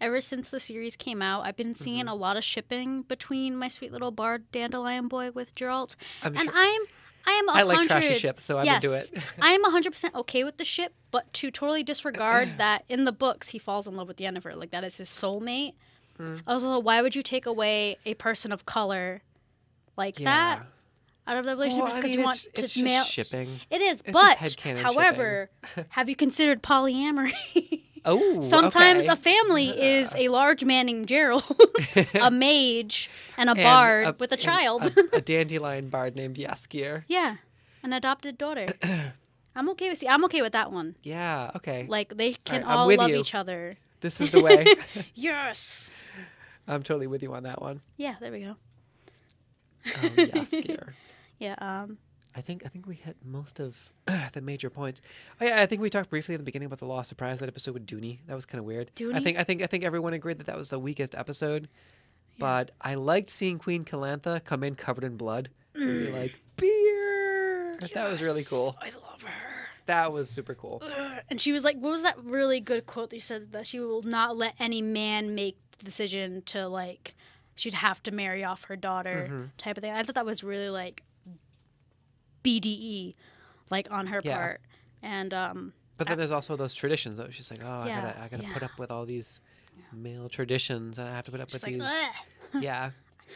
ever since the series came out, I've been seeing a lot of shipping between my sweet little bard dandelion boy with Geralt, I'm and sure- I am 100. I like trashy ships, so I'm yes, into it. I am 100% okay with the ship, but to totally disregard that in the books he falls in love with Yennefer, like that is his soulmate. Also, why would you take away a person of color like that? out of the relationship Well, just I because mean, you want to it's mail. just shipping. It is, It's but just headcanon however, have you considered polyamory? Oh, Sometimes okay. a family is a large man named Geralt, a mage, and a And bard with a and child. a dandelion bard named Yaskier. Yeah, an adopted daughter. I'm okay with that one. Yeah, okay. Like they can right, I'm all with love you. each other. This is the way. Yes. I'm totally with you on that one. Yeah, there we go. Yaskier. Yeah. I think we hit most of the major points. Oh, yeah, I think we talked briefly at the beginning about the Law of Surprise, that episode with Dooney. That was kind of weird. Dooney? I think everyone agreed that was the weakest episode. But I liked seeing Queen Calantha come in covered in blood and be like, beer. That was really cool. I love her. That was super cool. And she was like, what was that really good quote that you said, that she will not let any man make the decision to, like, she'd have to marry off her daughter type of thing. I thought that was really, like, BDE, like, on her part. And but then there's also those traditions though. She's like, oh, Yeah, I gotta put up with all these male traditions, and I have to put up she's with like,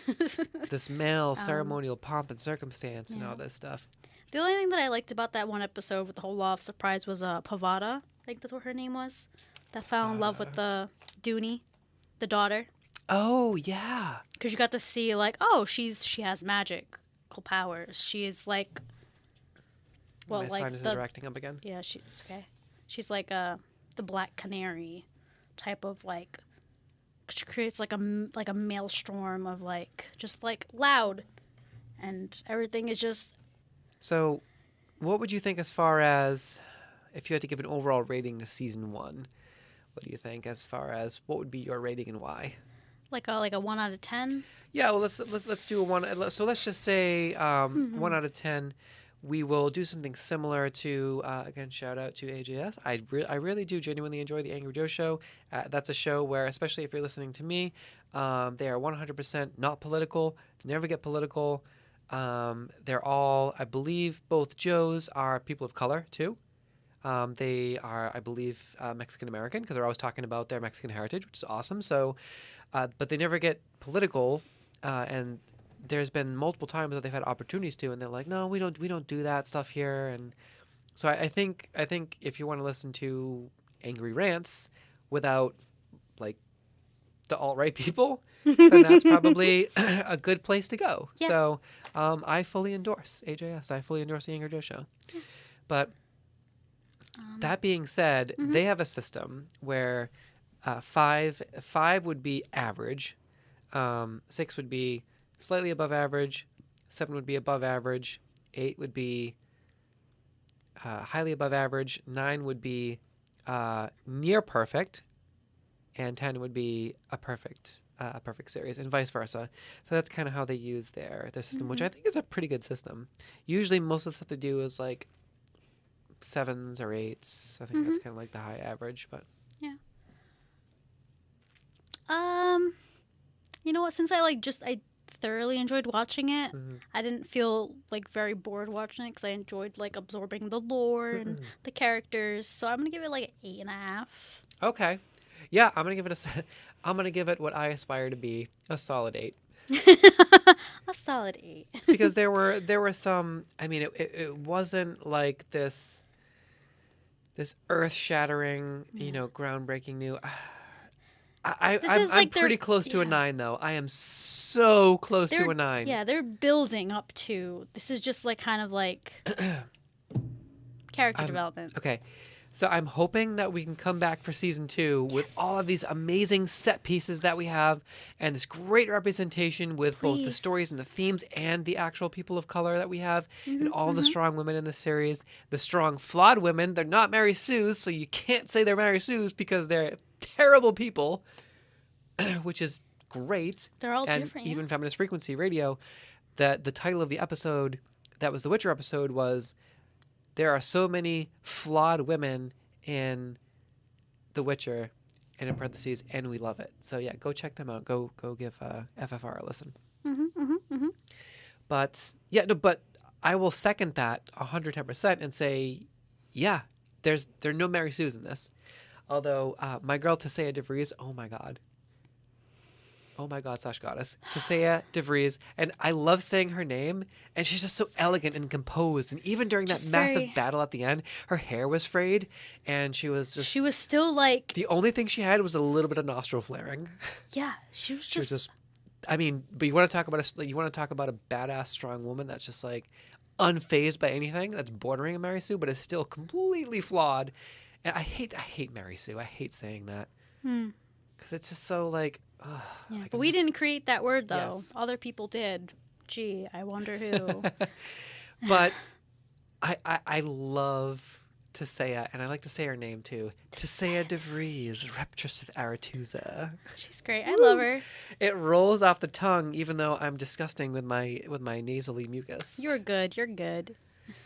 these this male ceremonial pomp and circumstance and all this stuff. The only thing that I liked about that one episode with the whole Law of Surprise was Pavada. I think that's what her name was. That fell in love with the Dooney, the daughter. Oh yeah. Because you got to see, like, oh, she has magical powers. She is like, well, My like sinuses are acting up again. yeah, she's okay. She's like the Black Canary type of, like, she creates like a maelstrom of, like, just like loud, and everything is just. So, what would you think as far as if you had to give an overall rating to season 1? What do you think as far as what would be your rating and why? Like a 1 out of 10. Yeah, well, let's do a 1. So let's just say 1 out of 10. We will do something similar to again. Shout out to AJS. I really do genuinely enjoy the Angry Joe show. That's a show where, especially if you're listening to me, they are 100% not political. They never get political. They're all, I believe, both Joes are people of color too. They are, I believe, Mexican American, because they're always talking about their Mexican heritage, which is awesome. So, but they never get political, and there's been multiple times that they've had opportunities to, and they're like, no, we don't do that stuff here. And so I think if you want to listen to angry rants without, like, the alt-right people, then that's probably a good place to go. Yeah. So I fully endorse AJS. I fully endorse the Angry Joe show. But that being said, they have a system where 5 would be average, 6 would be slightly above average, 7 would be above average, 8 would be highly above average, 9 would be near perfect, and 10 would be a perfect series, and vice versa. So that's kind of how they use their system, which I think is a pretty good system. Usually most of the stuff they do is like 7s or 8s. I think that's kind of like the high average, but Yeah. You know what? Since I thoroughly enjoyed watching it. I didn't feel like very bored watching it because I enjoyed like absorbing the lore and the characters. So I'm gonna give it like an 8.5. Okay. Yeah, I'm gonna give it I'm gonna give it what I aspire to be, a solid 8. A solid 8. Because there were some. I mean, it wasn't like this earth-shattering, groundbreaking new. I'm pretty close to a 9, though. I am so close to a 9. Yeah, they're building up to. This is just like kind of like character development. Okay. So I'm hoping that we can come back for season 2 with all of these amazing set pieces that we have and this great representation with both the stories and the themes and the actual people of color that we have and all the strong women in the series. The strong, flawed women. They're not Mary Sue's, so you can't say they're Mary Sue's because they're terrible people, which is great. They're all and different. Even Feminist Frequency Radio, the title of the episode that was the Witcher episode was there are so many flawed women in The Witcher, and in parentheses, and we love it. So yeah, go check them out. Go give FFR a listen. But yeah, no, but I will second that 110% and say, yeah, there are no Mary Sue's in this. Although my girl Tessea DeVries, oh my god, oh my god / goddess, Tissaia DeVries. And I love saying her name, and she's just so elegant and composed. And even during that Just massive very- battle at the end, her hair was frayed, and she was just... She was still like, the only thing she had was a little bit of nostril flaring. yeah, she was She was just, just... I mean, but you want to talk about a badass, strong woman that's just like unfazed by anything, that's bordering on Mary Sue, but is still completely flawed. And I hate Mary Sue. I hate saying that because it's just so like. yeah. like, But I'm we just- didn't create that word though. Yes. Other people did. Gee, I wonder who. But I love Tissaia, and I like to say her name too. Tissaia DeVries, Reptress of Aretusa. She's great. I love her. It rolls off the tongue, even though I'm disgusting with my nasally mucus. You're good. You're good.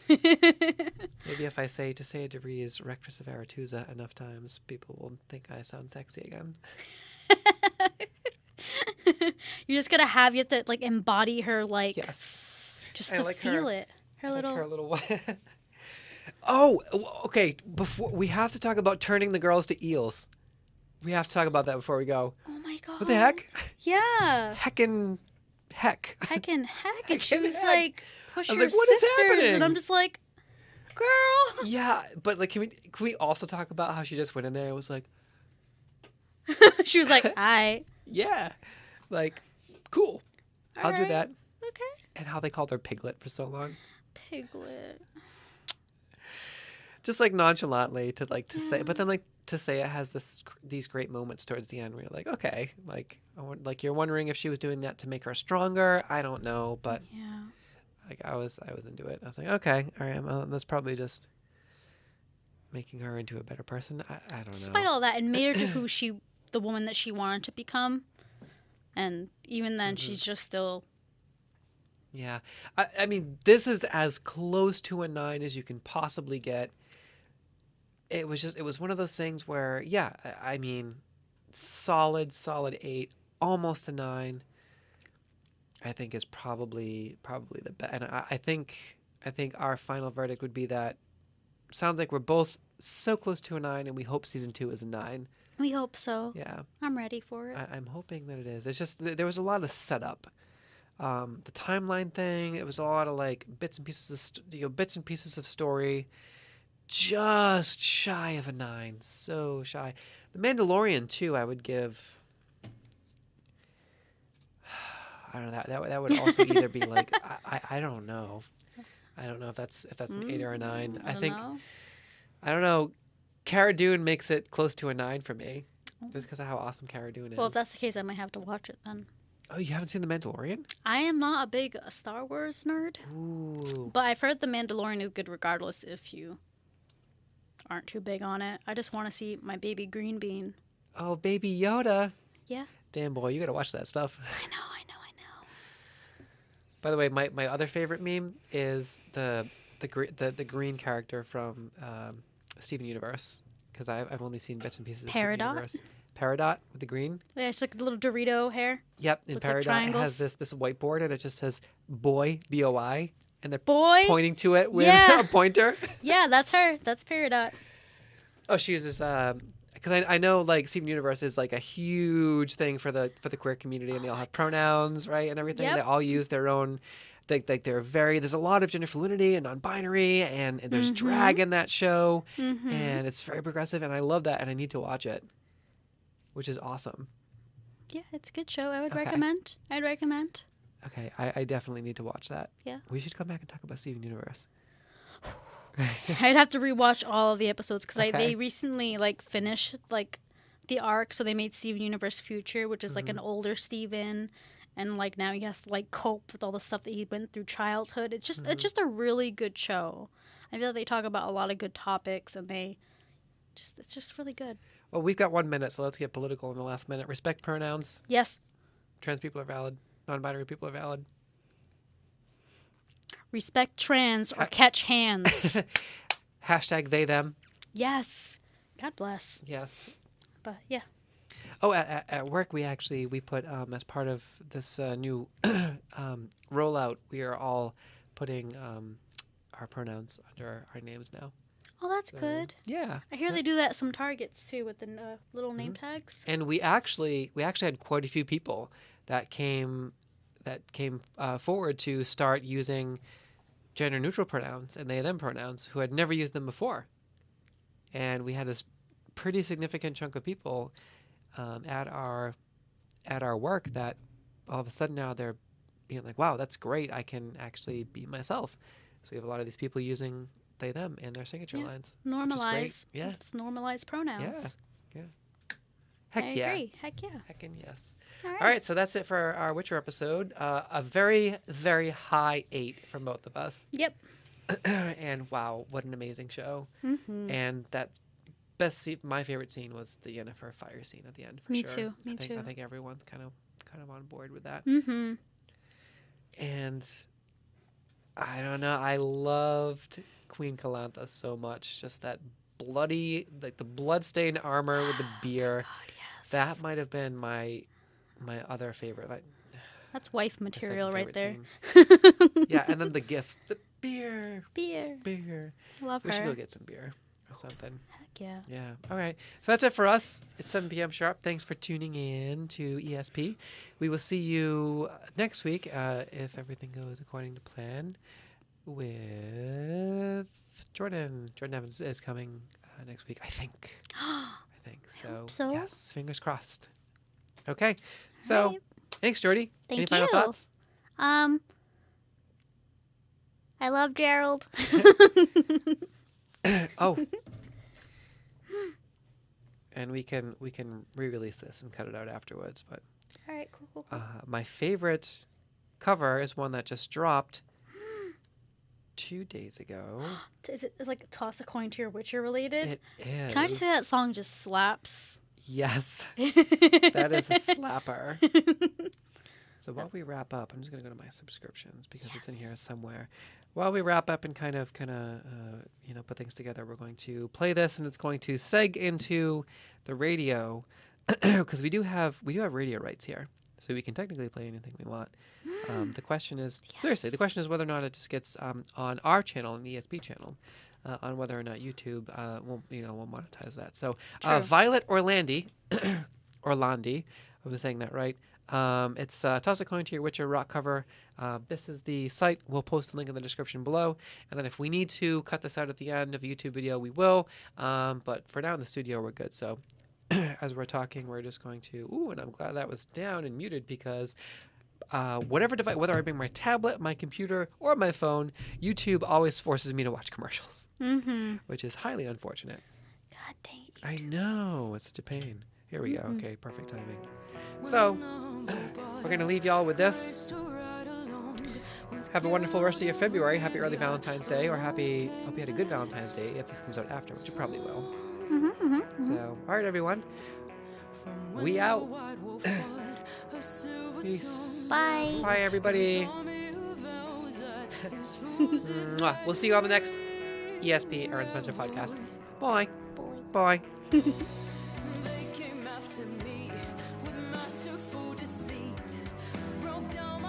Maybe if I say Tissaia DeVries, Rectress of Aretusa enough times, people will think I sound sexy again. You're just gonna have, you have to like embody her, like, Yes. just I to like feel her- it. Her I like little. her little. Oh, okay. Before we have to talk about turning the girls to eels. We have to talk about that before we go. Oh my god. What the heck? Yeah. Heckin' heck. Heck and heck. And she Heckin' was heck. like, push I was your like, what is sisters. happening? And I'm just like, girl. Yeah, but like, can we also talk about how she just went in there and was like, She was like, yeah, like, cool, I'll do Alright. that. okay. And how they called her Piglet for so long, Piglet. just like nonchalantly to say, but then like to say it has these great moments towards the end where you're like, okay, like like you're wondering if she was doing that to make her stronger. I don't know, but Yeah. like I was into it. I was like, okay, all right, well, that's probably just making her into a better person. I don't know. Despite all that, it made her to the woman that she wanted to become. And even then, she's just still. Yeah. I mean, this is as close to a 9 as you can possibly get. It was one of those things where, yeah, I mean, solid 8, almost a 9, I think is probably the best. And I think our final verdict would be that sounds like we're both so close to a 9, and we hope season 2 is a 9. We hope so. Yeah. I'm ready for it. I'm hoping that it is. It's just there was a lot of setup. The timeline thing. It was a lot of like bits and pieces of story. Just shy of a 9. So shy. The Mandalorian too. I would give. I don't know. That would also either be like I don't know. I don't know if that's an 8 or a 9. I don't think know. I don't know. Cara Dune makes it close to a 9 for me, just because of how awesome Cara Dune is. Well, if that's the case, I might have to watch it then. Oh, you haven't seen The Mandalorian? I am not a big Star Wars nerd, Ooh. but I've heard The Mandalorian is good regardless if you aren't too big on it. I just want to see my baby green bean. Oh, Baby Yoda. Yeah. Damn, boy, you gotta watch that stuff. I know. By the way, my other favorite meme is the green character from Steven Universe, because I've only seen bits and pieces of Steven Peridot? Universe. Peridot with the green. Yeah, it's like the little Dorito hair. Yep, in Looks like Peridot it triangles. has this whiteboard and it just says boy, BOI, and they're Boy. pointing to it with Yeah. a pointer. Yeah, that's her. That's Peridot. Oh, she uses because I know like Steven Universe is like a huge thing for the queer community, and they all have pronouns, right, and everything. Yep. They all use their own. There's a lot of gender fluidity and non-binary, and there's drag in that show, and it's very progressive, and I love that, and I need to watch it, which is awesome. Yeah, it's a good show. I would Okay. recommend. I'd recommend. Okay, I definitely need to watch that. Yeah. We should come back and talk about Steven Universe. I'd have to rewatch all of the episodes because Okay. they recently like finished like the arc, so they made Steven Universe Future, which is like an older Steven, and like now he has to like cope with all the stuff that he went through childhood. It's just a really good show. I feel like they talk about a lot of good topics, and it's just really good. Well, we've got 1 minute, so let's get political in the last minute. Respect pronouns. Yes, Trans people are valid. Non-binary people are valid. respect trans or catch hands. Hashtag they them. Yes, God bless. Yes. But yeah, Oh, at work we put as part of this new rollout, we are all putting our pronouns under our names now. Oh, that's So, good. Yeah. I hear they do that at some Targets too with the little name tags. And we actually had quite a few people that came forward to start using gender neutral pronouns and they them pronouns who had never used them before. And we had this pretty significant chunk of people at our work that all of a sudden now they're being like, wow, that's great. I can actually be myself. So we have a lot of these people using they them in their signature lines. Normalize. Yeah. It's normalized pronouns. Yeah. Heck I yeah. agree. Heck yeah. Heckin' yes. All right. All right, so that's it for our Witcher episode. A very, very high 8 from both of us. Yep. And wow, what an amazing show. Mm-hmm. And that best scene, my favorite scene was the Yennefer fire scene at the end, for Me sure. too. Me I think, too. I think everyone's kind of on board with that. Mm-hmm. And I don't know, I loved Queen Calantha so much. Just that bloody, like the bloodstained armor with the beer. God, yes. That might have been my other favorite. Like, That's wife my material second right there. favorite scene. Yeah, and then the gift, the beer. Beer. Love We should her. go get some beer or something. Heck yeah. Yeah. All right. So that's it for us. It's 7 p.m. sharp. Thanks for tuning in to ESP. We will see you next week if everything goes according to plan with Jordan. Jordan Evans is coming next week, I think. So, hope so. yes, fingers crossed. Okay. So, right. thanks, Jordy. Thank Any final you. thoughts? I love Geralt. Oh. And we can re-release this and cut it out afterwards, but All right, cool. my favorite cover is one that just dropped 2 days ago. Is it like toss a coin to your Witcher related? It is. Can I just say that song just slaps? Yes, that is a slapper. So while we wrap up, I'm just going to go to my subscriptions because it's in here somewhere. While we wrap up and kind of put things together, we're going to play this, and it's going to seg into the radio because we do have radio rights here, so we can technically play anything we want. The question is seriously, the question is whether or not it just gets on our channel, on the ESP channel, on whether or not YouTube won't monetize that. So Violet Orlandi, I was saying that right. It's toss a coin to your Witcher rock cover. This is the site. We'll post a link in the description below. And then if we need to cut this out at the end of a YouTube video, we will. But for now in the studio, we're good. So as we're talking, we're just going to... and I'm glad that was down and muted because whatever device, whether I bring my tablet, my computer, or my phone, YouTube always forces me to watch commercials, which is highly unfortunate. God dang it. I know. It's such a pain. Here we go. Okay, perfect timing. So, we're going to leave y'all with this. Have a wonderful rest of your February. Happy early Valentine's Day, or hope you had a good Valentine's Day if this comes out after, which you probably will. So, all right, everyone. We out. Peace. Bye. Bye, everybody. We'll see you on the next ESP Eryn Spencer podcast. Bye. Bye. They came after me with masterful deceit, broke down